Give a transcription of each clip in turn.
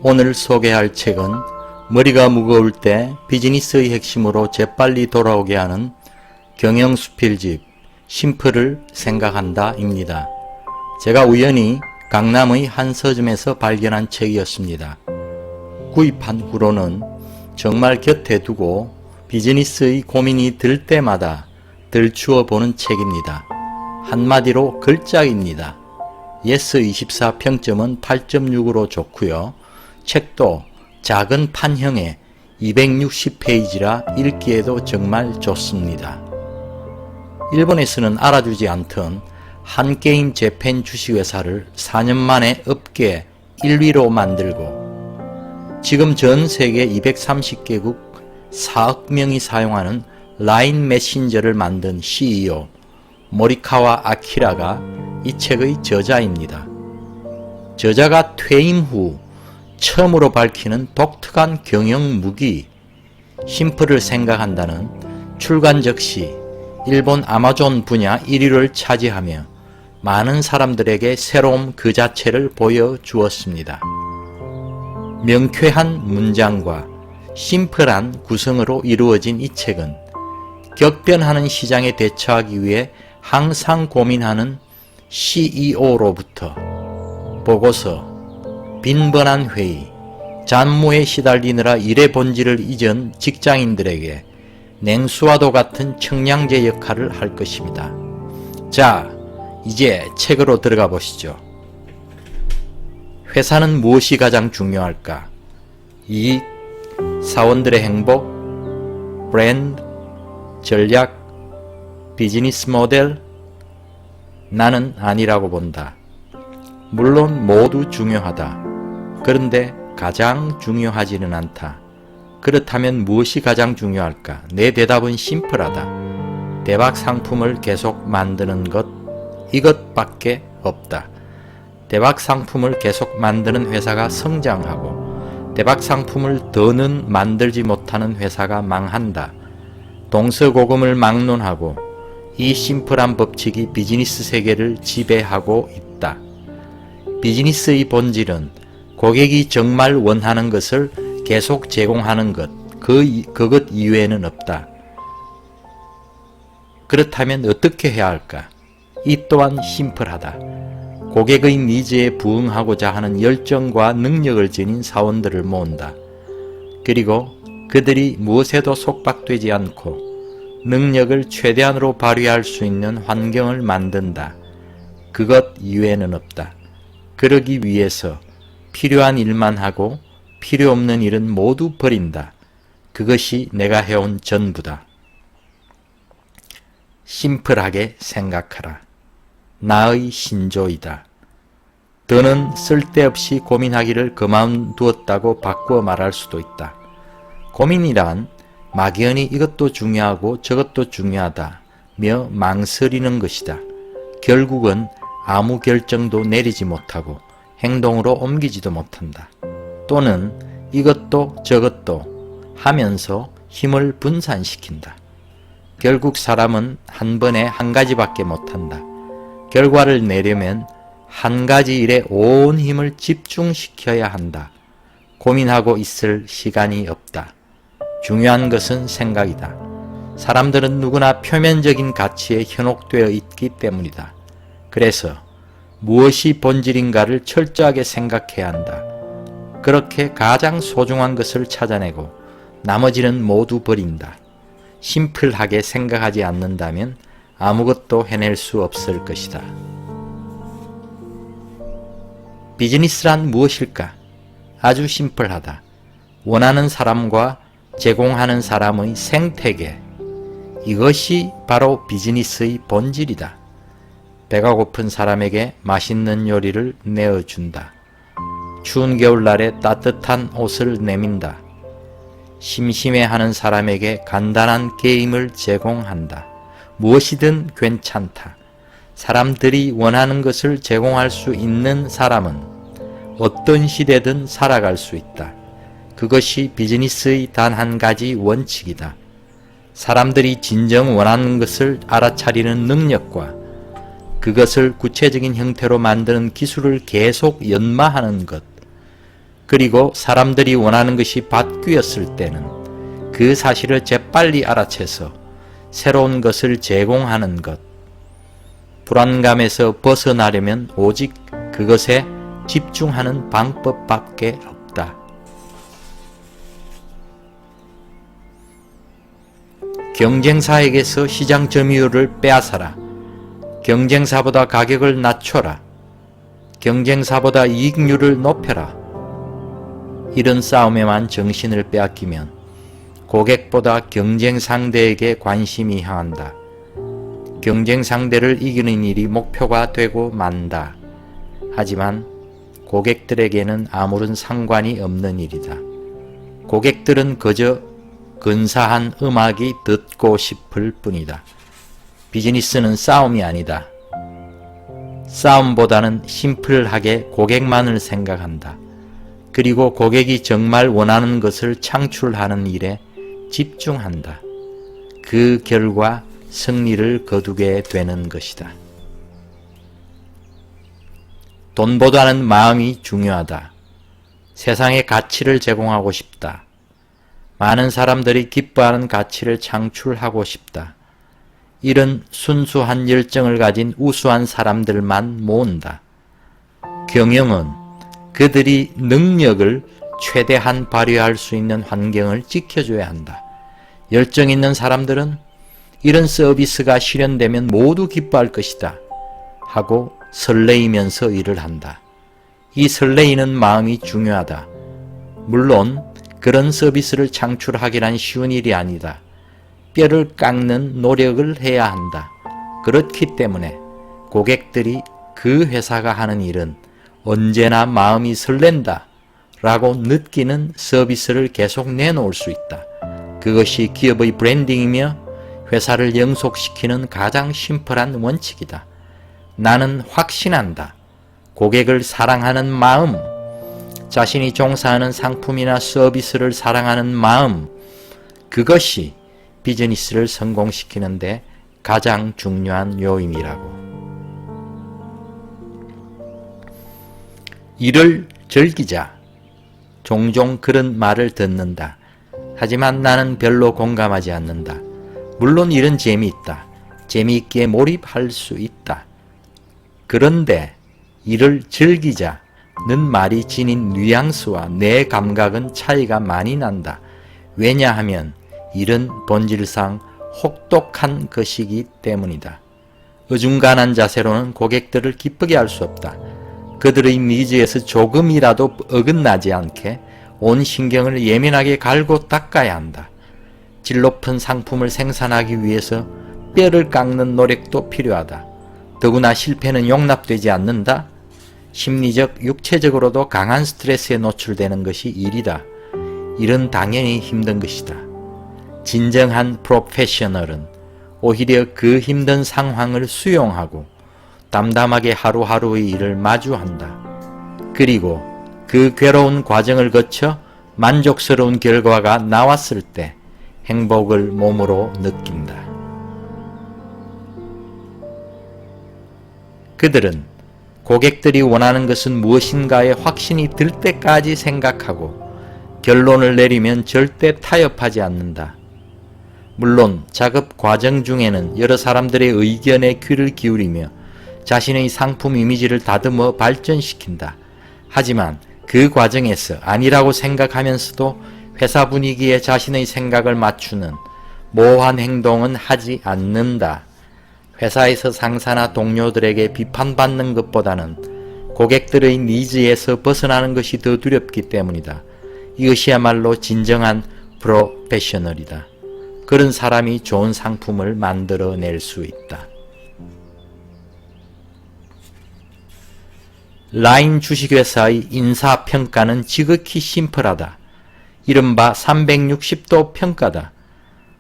오늘 소개할 책은 머리가 무거울 때 비즈니스의 핵심으로 재빨리 돌아오게 하는 경영수필집 심플을 생각한다 입니다. 제가 우연히 강남의 한 서점에서 발견한 책이었습니다. 구입한 후로는 정말 곁에 두고 비즈니스의 고민이 들 때마다 들추어 보는 책입니다. 한마디로 걸작입니다. 예스24 평점은 8.6으로 좋고요. 책도 작은 판형에 260페이지라 읽기에도 정말 좋습니다. 일본에서는 알아주지 않던 한게임 재팬 주식회사를 4년 만에 업계 1위로 만들고 지금 전 세계 230개국 4억 명이 사용하는 라인 메신저를 만든 CEO 모리카와 아키라가 이 책의 저자입니다. 저자가 퇴임 후 처음으로 밝히는 독특한 경영 무기 심플을 생각한다는 출간 즉시 일본 아마존 분야 1위를 차지하며 많은 사람들에게 새로움 그 자체를 보여주었습니다. 명쾌한 문장과 심플한 구성으로 이루어진 이 책은 격변하는 시장에 대처하기 위해 항상 고민하는 CEO로부터 보고서, 빈번한 회의, 잡무에 시달리느라 일의 본질을 잊은 직장인들에게 냉수와도 같은 청량제 역할을 할 것입니다. 자, 이제 책으로 들어가 보시죠. 회사는 무엇이 가장 중요할까? 이익, 사원들의 행복, 브랜드, 전략, 비즈니스 모델? 나는 아니라고 본다. 물론 모두 중요하다. 그런데 가장 중요하지는 않다. 그렇다면 무엇이 가장 중요할까? 내 대답은 심플하다. 대박 상품을 계속 만드는 것, 이것밖에 없다. 대박 상품을 계속 만드는 회사가 성장하고 대박 상품을 더는 만들지 못하는 회사가 망한다. 동서고금을 막론하고 이 심플한 법칙이 비즈니스 세계를 지배하고 있다. 비즈니스의 본질은 고객이 정말 원하는 것을 계속 제공하는 것, 그것 이외에는 없다. 그렇다면 어떻게 해야 할까? 이 또한 심플하다. 고객의 니즈에 부응하고자 하는 열정과 능력을 지닌 사원들을 모은다. 그리고 그들이 무엇에도 속박되지 않고 능력을 최대한으로 발휘할 수 있는 환경을 만든다. 그것 이외에는 없다. 그러기 위해서 필요한 일만 하고 필요 없는 일은 모두 버린다. 그것이 내가 해온 전부다. 심플하게 생각하라. 나의 신조이다. 더는 쓸데없이 고민하기를 그만두었다고 바꾸어 말할 수도 있다. 고민이란 막연히 이것도 중요하고 저것도 중요하다며 망설이는 것이다. 결국은 아무 결정도 내리지 못하고 행동으로 옮기지도 못한다. 또는 이것도 저것도 하면서 힘을 분산시킨다. 결국 사람은 한 번에 한 가지밖에 못한다. 결과를 내려면 한 가지 일에 온 힘을 집중시켜야 한다. 고민하고 있을 시간이 없다. 중요한 것은 생각이다. 사람들은 누구나 표면적인 가치에 현혹되어 있기 때문이다. 그래서 무엇이 본질인가를 철저하게 생각해야 한다. 그렇게 가장 소중한 것을 찾아내고 나머지는 모두 버린다. 심플하게 생각하지 않는다면 아무것도 해낼 수 없을 것이다. 비즈니스란 무엇일까? 아주 심플하다. 원하는 사람과 제공하는 사람의 생태계. 이것이 바로 비즈니스의 본질이다. 배가 고픈 사람에게 맛있는 요리를 내어준다. 추운 겨울날에 따뜻한 옷을 내민다. 심심해하는 사람에게 간단한 게임을 제공한다. 무엇이든 괜찮다. 사람들이 원하는 것을 제공할 수 있는 사람은 어떤 시대든 살아갈 수 있다. 그것이 비즈니스의 단 한 가지 원칙이다. 사람들이 진정 원하는 것을 알아차리는 능력과 그것을 구체적인 형태로 만드는 기술을 계속 연마하는 것, 그리고 사람들이 원하는 것이 밭귀였을 때는 그 사실을 재빨리 알아채서 새로운 것을 제공하는 것. 불안감에서 벗어나려면 오직 그것에 집중하는 방법밖에 없다. 경쟁사에게서 시장 점유율을 빼앗아라. 경쟁사보다 가격을 낮춰라. 경쟁사보다 이익률을 높여라. 이런 싸움에만 정신을 빼앗기면 고객보다 경쟁 상대에게 관심이 향한다. 경쟁 상대를 이기는 일이 목표가 되고 만다. 하지만 고객들에게는 아무런 상관이 없는 일이다. 고객들은 그저 근사한 음악이 듣고 싶을 뿐이다. 비즈니스는 싸움이 아니다. 싸움보다는 심플하게 고객만을 생각한다. 그리고 고객이 정말 원하는 것을 창출하는 일에 집중한다. 그 결과 승리를 거두게 되는 것이다. 돈보다는 마음이 중요하다. 세상에 가치를 제공하고 싶다. 많은 사람들이 기뻐하는 가치를 창출하고 싶다. 이런 순수한 열정을 가진 우수한 사람들만 모은다. 경영은 그들이 능력을 최대한 발휘할 수 있는 환경을 지켜줘야 한다. 열정 있는 사람들은 이런 서비스가 실현되면 모두 기뻐할 것이다 하고 설레이면서 일을 한다. 이 설레이는 마음이 중요하다. 물론 그런 서비스를 창출하기란 쉬운 일이 아니다. 뼈를 깎는 노력을 해야 한다. 그렇기 때문에 고객들이 그 회사가 하는 일은 언제나 마음이 설렌다 라고 느끼는 서비스를 계속 내놓을 수 있다. 그것이 기업의 브랜딩이며 회사를 영속시키는 가장 심플한 원칙이다. 나는 확신한다. 고객을 사랑하는 마음, 자신이 종사하는 상품이나 서비스를 사랑하는 마음, 그것이 비즈니스를 성공시키는데 가장 중요한 요인이라고. 일을 즐기자. 종종 그런 말을 듣는다. 하지만 나는 별로 공감하지 않는다. 물론 일은 재미있다. 재미있게 몰입할 수 있다. 그런데 일을 즐기자는 말이 지닌 뉘앙스와 내 감각은 차이가 많이 난다. 왜냐하면 일은 본질상 혹독한 것이기 때문이다. 어중간한 자세로는 고객들을 기쁘게 할 수 없다. 그들의 니즈에서 조금이라도 어긋나지 않게 온 신경을 예민하게 갈고 닦아야 한다. 질 높은 상품을 생산하기 위해서 뼈를 깎는 노력도 필요하다. 더구나 실패는 용납되지 않는다. 심리적, 육체적으로도 강한 스트레스에 노출되는 것이 일이다. 일은 당연히 힘든 것이다. 진정한 프로페셔널은 오히려 그 힘든 상황을 수용하고 담담하게 하루하루의 일을 마주한다. 그리고 그 괴로운 과정을 거쳐 만족스러운 결과가 나왔을 때 행복을 몸으로 느낀다. 그들은 고객들이 원하는 것은 무엇인가에 확신이 들 때까지 생각하고 결론을 내리면 절대 타협하지 않는다. 물론 작업 과정 중에는 여러 사람들의 의견에 귀를 기울이며 자신의 상품 이미지를 다듬어 발전시킨다. 하지만 그 과정에서 아니라고 생각하면서도 회사 분위기에 자신의 생각을 맞추는 모호한 행동은 하지 않는다. 회사에서 상사나 동료들에게 비판받는 것보다는 고객들의 니즈에서 벗어나는 것이 더 두렵기 때문이다. 이것이야말로 진정한 프로페셔널이다. 그런 사람이 좋은 상품을 만들어낼 수 있다. 라인 주식회사의 인사평가는 지극히 심플하다. 이른바 360도 평가다.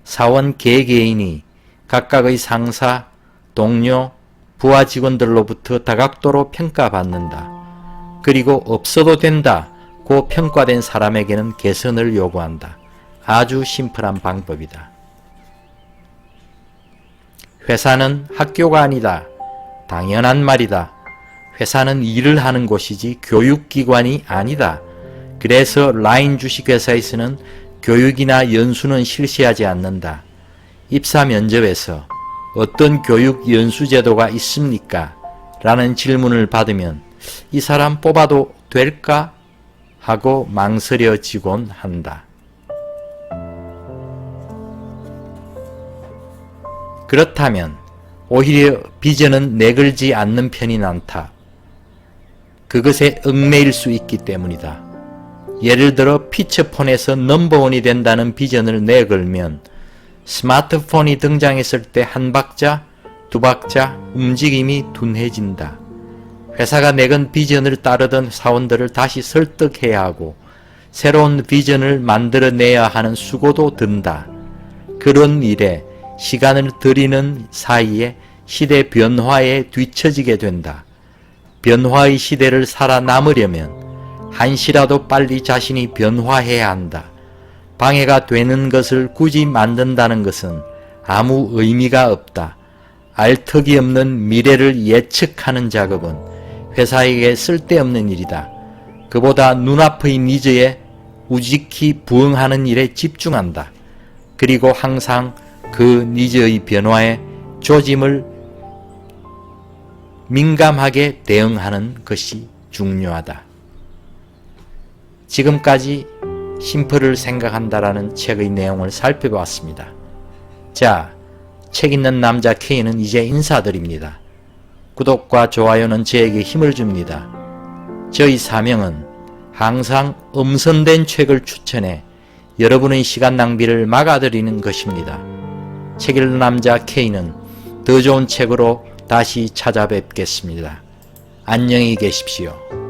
사원 개개인이 각각의 상사, 동료, 부하 직원들로부터 다각도로 평가받는다. 그리고 없어도 된다고 평가된 사람에게는 개선을 요구한다. 아주 심플한 방법이다. 회사는 학교가 아니다. 당연한 말이다. 회사는 일을 하는 곳이지 교육기관이 아니다. 그래서 라인 주식회사에서는 교육이나 연수는 실시하지 않는다. 입사 면접에서 어떤 교육 연수 제도가 있습니까? 라는 질문을 받으면 이 사람 뽑아도 될까? 하고 망설여지곤 한다. 그렇다면 오히려 비전은 내걸지 않는 편이 많다. 그것에 얽매일 수 있기 때문이다. 예를 들어 피처폰에서 넘버원이 된다는 비전을 내걸면 스마트폰이 등장했을 때 한 박자, 두 박자 움직임이 둔해진다. 회사가 내건 비전을 따르던 사원들을 다시 설득해야 하고 새로운 비전을 만들어내야 하는 수고도 든다. 그런 일에 시간을 들이는 사이에 시대 변화에 뒤처지게 된다. 변화의 시대를 살아남으려면 한시라도 빨리 자신이 변화해야 한다. 방해가 되는 것을 굳이 만든다는 것은 아무 의미가 없다. 알턱이 없는 미래를 예측하는 작업은 회사에게 쓸데없는 일이다. 그보다 눈앞의 니즈에 우직히 부응하는 일에 집중한다. 그리고 항상 그 니즈의 변화에 조짐을 민감하게 대응하는 것이 중요하다. 지금까지 심플을 생각한다라는 책의 내용을 살펴봤습니다. 자, 책 읽는 남자 K는 이제 인사드립니다. 구독과 좋아요는 저에게 힘을 줍니다. 저희 사명은 항상 엄선된 책을 추천해 여러분의 시간 낭비를 막아드리는 것입니다. 책 읽는 남자 K는 더 좋은 책으로 다시 찾아뵙겠습니다. 안녕히 계십시오.